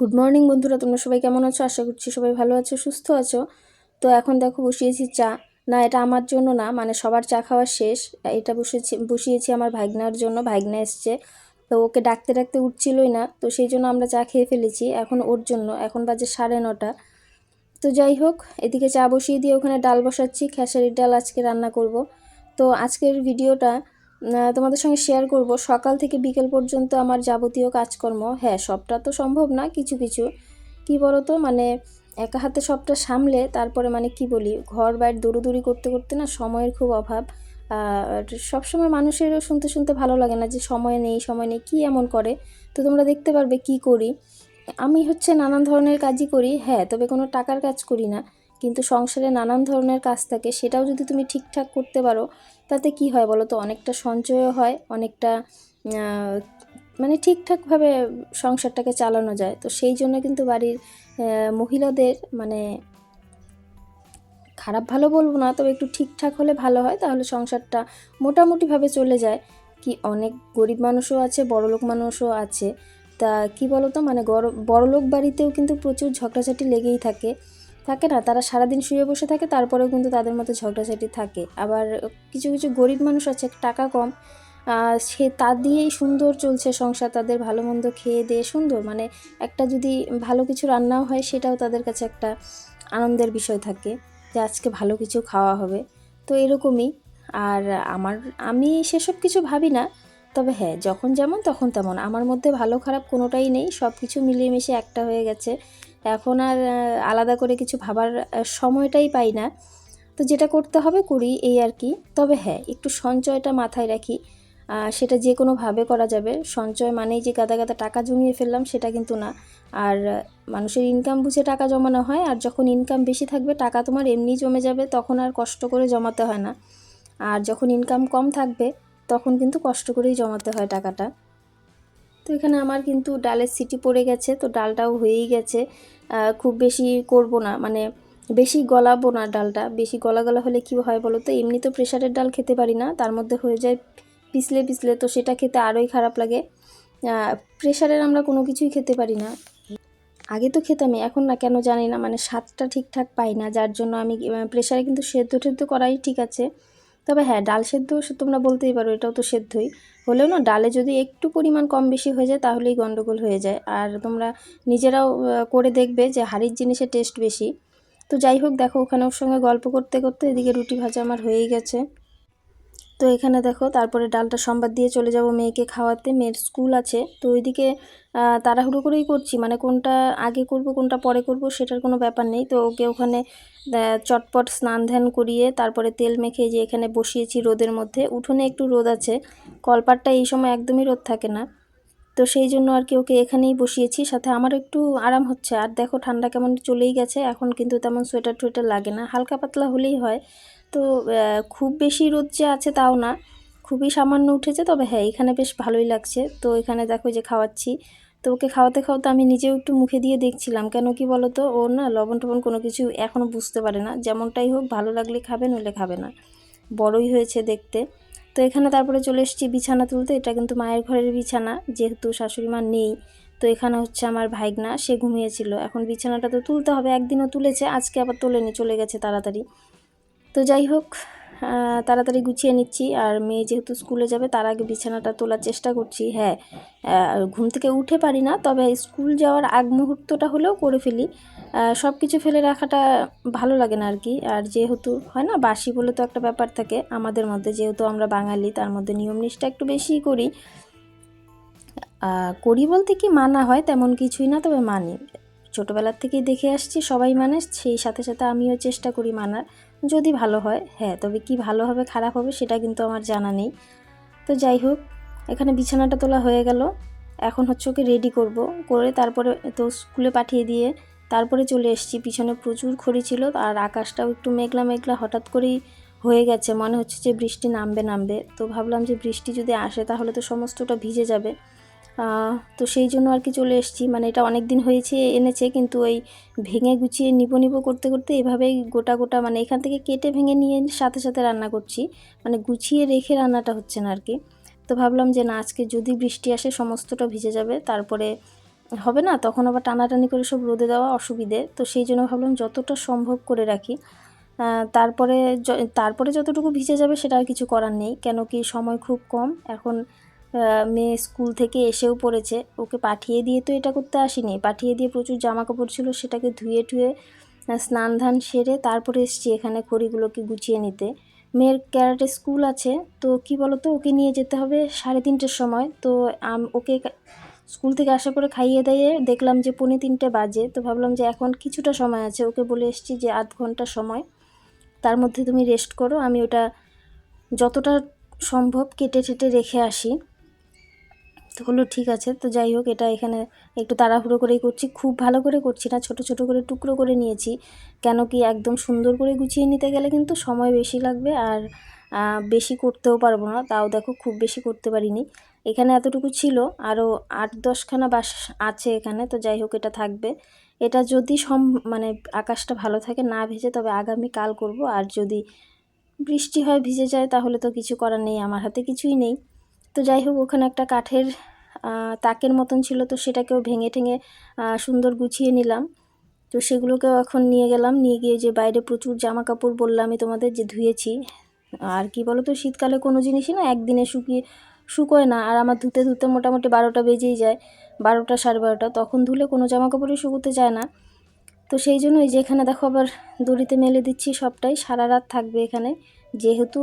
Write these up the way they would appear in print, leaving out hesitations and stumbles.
Good morning বন্ধুরা, তোমরা সবাই কেমন আছো? আশা করছি সবাই ভালো আছো, সুস্থ আছো। তো এখন দেখো বসিয়েছি চা। না, এটা আমার জন্য না, মানে সবার চা খাওয়া শেষ। এটা বসিয়েছি আমার ভাইগনার জন্য। ভাইগনা এসছে, তো ওকে ডাকতে ডাকতে উঠছিলই না, তো সেই জন্য আমরা চা খেয়ে ফেলেছি এখন ওর জন্য। এখন বাজে 9:30। তো যাই হোক, এদিকে চা বসিয়ে দিয়ে ওখানে ডাল বসাচ্ছি, খেসারির ডাল আজকে রান্না করব। তো আজকের ভিডিওটা তোমাদের সঙ্গে শেয়ার করব সকাল থেকে বিকেল পর্যন্ত আমার যাবতীয় কাজকর্ম। হ্যাঁ, সবটা তো সম্ভব না, কিছু কিছু। কি বলো তো, মানে একা হাতে সবটা সামলে তারপরে মানে কি বলি, ঘর বাইরে দৌড়োদৌড়ি করতে করতে না সময়ের খুব অভাব। আর সবসময় মানুষেরও শুনতে শুনতে ভালো লাগে না যে সময় নেই সময় নেই, কী এমন করে। তো তোমরা দেখতে পারবে কি করি। আমি হচ্ছে নানান ধরনের কাজই করি, হ্যাঁ, তবে কোনো টাকার কাজ করি না। কিন্তু সংসারে নানান ধরনের কাজ থাকে, সেটাও যদি তুমি ঠিকঠাক করতে পারো তাতে কি হয় বলো তো, অনেকটা সঞ্চয়ও হয়, অনেকটা মানে ঠিকঠাকভাবে সংসারটাকে চালানো যায়। তো সেই জন্য কিন্তু বাড়ির মহিলাদের মানে খারাপ ভালো বলবো না, তবে একটু ঠিকঠাক হলে ভালো হয়, তাহলে সংসারটা মোটামুটিভাবে চলে যায়। কি অনেক গরিব মানুষও আছে, বড়লোক মানুষও আছে। তা কি বলো তো, মানে বড়লোক বাড়িতেও কিন্তু প্রচুর ঝগড়াঝাটি লেগেই থাকে, থাকে না? তারা সারাদিন শুয়ে বসে থাকে, তারপরেও কিন্তু তাদের মধ্যে ঝগড়াঝাটি থাকে। আবার কিছু কিছু গরিব মানুষ আছে, টাকা কম, সে তা দিয়েই সুন্দর চলছে সংসার, তাদের ভালো মন্দ খেয়ে দিয়ে সুন্দর, মানে একটা যদি ভালো কিছু রান্নাও হয় সেটাও তাদের কাছে একটা আনন্দের বিষয় থাকে যে আজকে ভালো কিছু খাওয়া হবে। তো এরকমই। আর আমি সেসব কিছু ভাবি না, তবে হ্যাঁ, যখন যেমন তখন তেমন, আমার মধ্যে ভালো খারাপ কোনোটাই নেই, সব কিছু মিলিয়ে মিশিয়ে একটা হয়ে গেছে। এখন আর আলাদা করে কিছু ভাবার সময়টাই পাই না। তো যেটা করতে হবে করি, এই আর কি। তবে হ্যাঁ, একটু সঞ্চয়টা মাথায় রাখি। সেটা যে কোনোভাবে করা যাবে। সঞ্চয় মানেই যে গাদা গাদা টাকা জমিয়ে ফেললাম সেটা কিন্তু না। আর মানুষের ইনকাম বুঝে টাকা জমানো হয়, আর যখন ইনকাম বেশি থাকবে টাকা তোমার এমনি জমে যাবে, তখন আর কষ্ট করে জমাতে হয় না। আর যখন ইনকাম কম থাকবে তখন কিন্তু কষ্ট করেই জমাতে হয় টাকাটা। তো এখানে আমার কিন্তু ডালের সিটি পড়ে গেছে, তো ডালটাও হয়েই গেছে। খুব বেশি করব না, মানে বেশি গলাবো না ডালটা। বেশি গলা গলা হলে কি হয় বলো তো, এমনি তো প্রেশারের ডাল খেতে পারি না, তার মধ্যে হয়ে যায় পিছলে পিছলে, তো সেটা খেতে আরোই খারাপ লাগে। প্রেশারের আমরা কোনো কিছুই খেতে পারি না। আগে তো খেতামই, এখন না কেন জানি না, মানে স্বাদটা ঠিকঠাক পাই না, যার জন্য আমি প্রেশারে কিন্তু সেদ্ধ টেদ্ধ করাই ঠিক আছে। তবে হ্যাঁ, ডাল সেদ্ধ তোমরা বলতেই পারো, এটাও তো সেদ্ধই। হলেও না, ডালে যদি একটু পরিমাণ কম বেশি হয়ে যায় তাহলেই গন্ডগোল হয়ে যায়। আর তোমরা নিজেরাও করে দেখবে যে হাঁড়ির জিনিসের টেস্ট বেশি। তো যাই হোক, দেখো ওখানে ওর সঙ্গে গল্প করতে করতে এদিকে রুটি ভাজা আমার হয়েই গেছে। তো এখানে দেখো, তারপরে ডালটা সম্বাদ দিয়ে চলে যাব মেয়েকে খাওয়াতে, মেয়ের স্কুল আছে। তো ওইদিকে তাড়াহুড়ো করেই করছি, মানে কোনটা আগে করব কোনটা পরে করব সেটার কোনো ব্যাপার নেই। তো ওকে ওখানে চটপট স্নান ধ্যান করিয়ে তারপরে তেল মেখে যে এখানে বসিয়েছি রোদের মধ্যে। উঠোনে একটু রোদ আছে, কলপাটটা এই সময় একদমই রোদ থাকে না, তো সেই জন্য আর কি ওকে এখানেই বসিয়েছি, সাথে আমার একটু আরাম হচ্ছে। আর দেখো ঠান্ডা কেমন চলেই গেছে, এখন কিন্তু তেমন সোয়েটার টোয়েটার লাগে না, হালকা পাতলা হলেই হয়। তো খুব বেশি রোদ যে আছে তাও না, খুবই সামান্য উঠেছে। তবে হ্যাঁ, এখানে বেশ ভালোই লাগছে। তো এখানে দেখো যে খাওয়াচ্ছি, তো ওকে খাওয়াতে খাওয়াতে আমি নিজেও একটু মুখে দিয়ে দেখছিলাম, কেন কি বলো তো, ওর না লবণ টবণ কোনো কিছু এখনও বুঝতে পারে না। যেমনটাই হোক, ভালো লাগলে খাবে, নইলে খাবে না। বড়ই হয়েছে দেখতে। তো এখানে তারপরে চলে এসেছি বিছানা তুলতে। এটা কিন্তু মায়ের ঘরের বিছানা, যেহেতু শাশুড়ি মা নেই। তো এখানে হচ্ছে আমার ভাইগনা, সে ঘুমিয়েছিল, এখন বিছানাটা তো তুলতে হবে। একদিনও তুলেছে, আজকে আবার তোলেনি, চলে গেছে তাড়াতাড়ি। তো যাই হোক, তাড়াতাড়ি গুছিয়ে নিচ্ছি। আর মেয়ে যেহেতু স্কুলে যাবে, তার আগে বিছানাটা তোলার চেষ্টা করছি। হ্যাঁ, ঘুম থেকে উঠে পারি না, তবে স্কুল যাওয়ার আগ মুহূর্তটা হলেও করে ফেলি। সব কিছু ফেলে রাখাটা ভালো লাগে না আর কি। আর যেহেতু হয় না, বাসি বলে তো একটা ব্যাপার থাকে আমাদের মধ্যে, যেহেতু আমরা বাঙালি, তার মধ্যে নিয়ম নিষ্ঠা একটু বেশিই করি। করি বলতে কি মানা হয় তেমন কিছুই না, তবে মানি। ছোটোবেলার থেকেই দেখে আসছি সবাই মানে, সেই সাথে সাথে আমিও চেষ্টা করি মানার, যদি ভালো হয়। হ্যাঁ, তবে কি ভালো হবে খারাপ হবে সেটা কিন্তু আমার জানা নেই। তো যাই হোক, এখানে বিছানাটা তোলা হয়ে গেল। এখন হচ্ছে ওকে রেডি করব, করে তারপরে তো স্কুলে পাঠিয়ে দিয়ে তারপরে চলে এসেছি। পিছনে প্রচুর খড়ি ছিল, আর আকাশটাও একটু মেঘলা মেঘলা হঠাৎ করেই হয়ে গেছে, মনে হচ্ছে যে বৃষ্টি নামবে নামবে। তো ভাবলাম যে বৃষ্টি যদি আসে তাহলে তো সমস্তটা ভিজে যাবে। তো সেই জন্য আর কি চলে এসেছি। মানে এটা অনেক দিন হয়েছে এনেছে, কিন্তু ওই ভেঙে গুছিয়ে নিবো নিবো করতে করতে এভাবেই গোটা গোটা, মানে এখান থেকে কেটে ভেঙে নিয়ে সাথে সাথে রান্না করছি, মানে গুছিয়ে রেখে রান্নাটা হচ্ছে না আর কি। তো ভাবলাম যে না, আজকে যদি বৃষ্টি আসে সমস্তটা ভিজে যাবে, তারপরে হবে না, তখন আবার টানাটানি করে সব রোদে দেওয়া অসুবিধে। তো সেই জন্য ভাবলাম যতটা সম্ভব করে রাখি। তারপরে তারপরে যতটুকু ভিজে যাবে সেটা আর কিছু করার নেই, কেন কি সময় খুব কম এখন। মেয়ে স্কুল থেকে এসেও পড়েছে, ওকে পাঠিয়ে দিয়ে তো এটা করতে আসিনি, পাঠিয়ে দিয়ে প্রচুর জামা কাপড় ছিল, সেটাকে ধুয়ে টুয়ে স্নান ধান সেরে তারপরে এসেছি এখানে খড়িগুলোকে গুছিয়ে নিতে। মেয়ের ক্যারাটে স্কুল আছে, তো কি বলো তো, ওকে নিয়ে যেতে হবে 3:30-র সময়। তো ওকে স্কুল থেকে আসার পরে খাইয়ে দাইয়ে দেখলাম যে 2:45 বাজে। তো ভাবলাম যে এখন কিছুটা সময় আছে, ওকে বলে এসেছি যে আধ ঘন্টা সময়, তার মধ্যে তুমি রেস্ট করো, আমি ওটা যতটা সম্ভব কেটে টেটে রেখে আসি। তো হলো ঠিক আছে। তো যাই হোক, এটা এখানে একটু তাড়াহুড়ো করেই করছি, খুব ভালো করে করছি না, ছোট ছোট করে টুকরো করে নিয়েছি, কেন কি একদম সুন্দর করে গুছিয়ে নিতে গেলে কিন্তু সময় বেশি লাগবে, আর বেশি করতেও পারবো না। তাও দেখো খুব বেশি করতে পারিনি, এখানে এতটুকু ছিল, আরও 8-10খানা বাস আছে এখানে। তো যাই হোক, এটা থাকবে। এটা যদি মানে আকাশটা ভালো থাকে, না ভেজে, তবে আগামী কাল করব। আর যদি বৃষ্টি হয়, ভিজে যায়, তাহলে তো কিছু করার নেই, আমার হাতে কিছুই নেই। তো যাই হোক, ওখানে একটা কাঠের তাকের মতন ছিল, তো সেটাকেও ভেঙে ঠেঙে সুন্দর গুছিয়ে নিলাম। তো সেগুলোকেও এখন নিয়ে গেলাম, নিয়ে গিয়ে যে বাইরে প্রচুর জামা কাপড় বললামই তোমাদের যে ধুয়েছি। আর কি বলো তো, শীতকালে কোনো জিনিসই না একদিনে শুকোয় না, আর আমার ধুতে ধুতে মোটামুটি 12টা বেজেই যায়, 12টা 12:30, তখন ধুলে কোনো জামা কাপড়ই শুকোতে যায় না। তো সেই জন্য এই যে এখানে দেখো আবার দড়িতে মেলে দিচ্ছি, সবটাই সারা রাত থাকবে এখানে, যেহেতু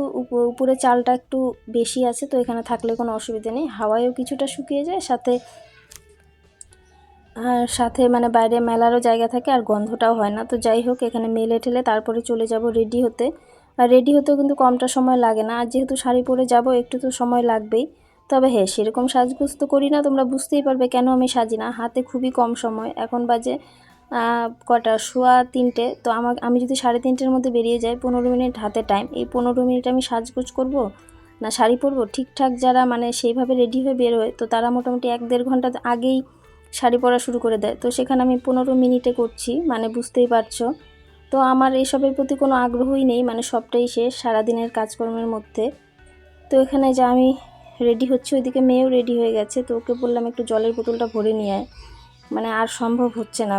উপরে চালটা একটু বেশি আছে, তো এখানে থাকলে কোনো অসুবিধা নেই, হাওয়ায়ও কিছুটা শুকিয়ে যায়, সাথে মানে বাইরে মেলারও জায়গা থাকে, আর গন্ধটাও হয় না। তো যাই হোক, এখানে মেলে ঠেলে তারপরে চলে যাব রেডি হতে। আর রেডি হতেও কিন্তু কমটা সময় লাগে না, আর যেহেতু শাড়ি পরে যাব একটু তো সময় লাগবেই। তবে হ্যাঁ, সেরকম সাজগোজ তো করি না, তোমরা বুঝতেই পারবে কেন আমি সাজি না, হাতে খুবই কম সময়। এখন বাজে কটা, 3:15। তো আমি যদি 3:30-র মধ্যে বেরিয়ে যাই, 15 মিনিট হাতে টাইম, এই 15 মিনিট আমি সাজগোজ করব না শাড়ি পরবো। ঠিকঠাক যারা মানে সেইভাবে রেডি হয়ে বের হয়, তো তারা মোটামুটি 1-1.5 ঘন্টা আগেই শাড়ি পরা শুরু করে দেয়। তো সেখানে আমি 15 মিনিটে করছি, মানে বুঝতেই পারছো। তো আমার এসবের প্রতি কোনো আগ্রহই নেই, মানে সবটাই শেষ সারাদিনের কাজকর্মের মধ্যে। তো এখানে যে আমি রেডি হচ্ছে, ওইদিকে মেয়েও রেডি হয়ে গেছে। তো ওকে বললাম একটু জলের বোতলটা ভরে নিয়ে আয়, মানে আর সম্ভব হচ্ছে না,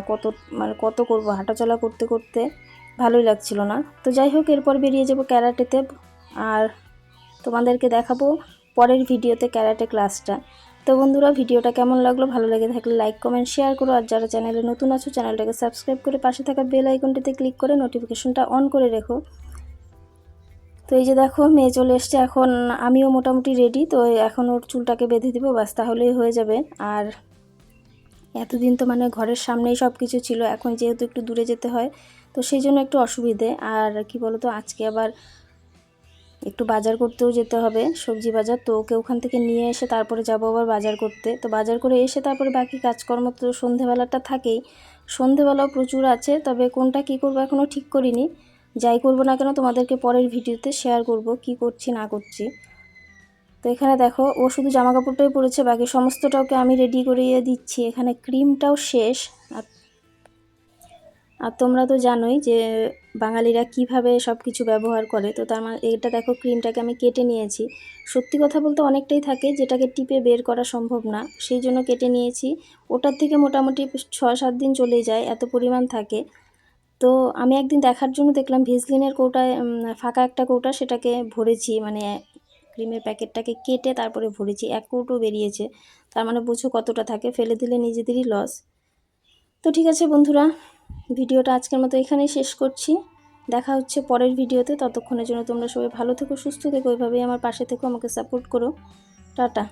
কত করব, হাঁটাচলা করতে করতে ভালোই লাগছিল না। তো যাই হোক, এরপর বেরিয়ে যাব ক্যারাটেতে, আর তোমাদেরকে দেখাবো পরের ভিডিওতে ক্যারাটে ক্লাসটা। তো বন্ধুরা, ভিডিওটা কেমন লাগলো, ভালো লেগে থাকলে লাইক কমেন্ট শেয়ার করো, আর যারা চ্যানেলে নতুন আছো চ্যানেলটাকে সাবস্ক্রাইব করে পাশে থাকা বেল আইকনটিতে ক্লিক করে নোটিফিকেশনটা অন করে রেখো। তো এই যে দেখো, মেয়ে চলে এসছে, এখন আমিও মোটামুটি রেডি। তো এখন ওর চুলটাকে বেঁধে দিব, বাস তাহলেই হয়ে যাবে। আর এতদিন তো মানে ঘরের সামনেই সব কিছু ছিল, এখন যেহেতু একটু দূরে যেতে হয়, তো সেই জন্য একটু অসুবিধে। আর কি বলো তো, আজকে আবার একটু বাজার করতেও যেতে হবে, সবজি বাজার। তো ওকে ওখান থেকে নিয়ে এসে তারপরে যাব আবার বাজার করতে। তো বাজার করে এসে তারপরে বাকি কাজকর্ম তো সন্ধেবেলাটা থাকেই, সন্ধেবেলাও প্রচুর আছে, তবে কোনটা কি করব এখনও ঠিক করিনি। যাই করব না কেন, তোমাদেরকে পরের ভিডিওতে শেয়ার করব কি করছি না করছি। তো এখানে দেখো, ও শুধু জামা কাপড়টাই পরেছে, বাকি সমস্তটাকে আমি রেডি করিয়ে দিচ্ছি। এখানে ক্রিমটাও শেষ। আর তোমরা তো জানোই যে বাঙালিরা কিভাবে সব কিছু ব্যবহার করে। তো তার মানে এটা দেখো, ক্রিমটাকে আমি কেটে নিয়েছি। সত্যি কথা বলতে অনেকটাই থাকে, যেটাকে টিপে বের করা সম্ভব না, সেই জন্য কেটে নিয়েছি। ওটার থেকে মোটামুটি 6-7 দিন চলেই যায়, এত পরিমাণ থাকে। তো আমি একদিন দেখার জন্য দেখলাম ভেসলিনের কৌটায়, ফাঁকা একটা কৌটা, সেটাকে ভরেছি, মানে ক্রিমের প্যাকেটটাকে কেটে তারপরে ভরেছি, 1 কৌটো বেরিয়েছে। তার মানে বুঝো কতটা থাকে, ফেলে দিলে নিজেদেরই লস। তো ঠিক আছে বন্ধুরা, ভিডিওটা আজকের মতো এখানেই শেষ করছি। দেখা হচ্ছে পরের ভিডিওতে, ততক্ষণের জন্য তোমরা সবাই ভালো থেকো, সুস্থ থেকো, ওইভাবেই আমার পাশে থেকো, আমাকে সাপোর্ট করো। টাটা।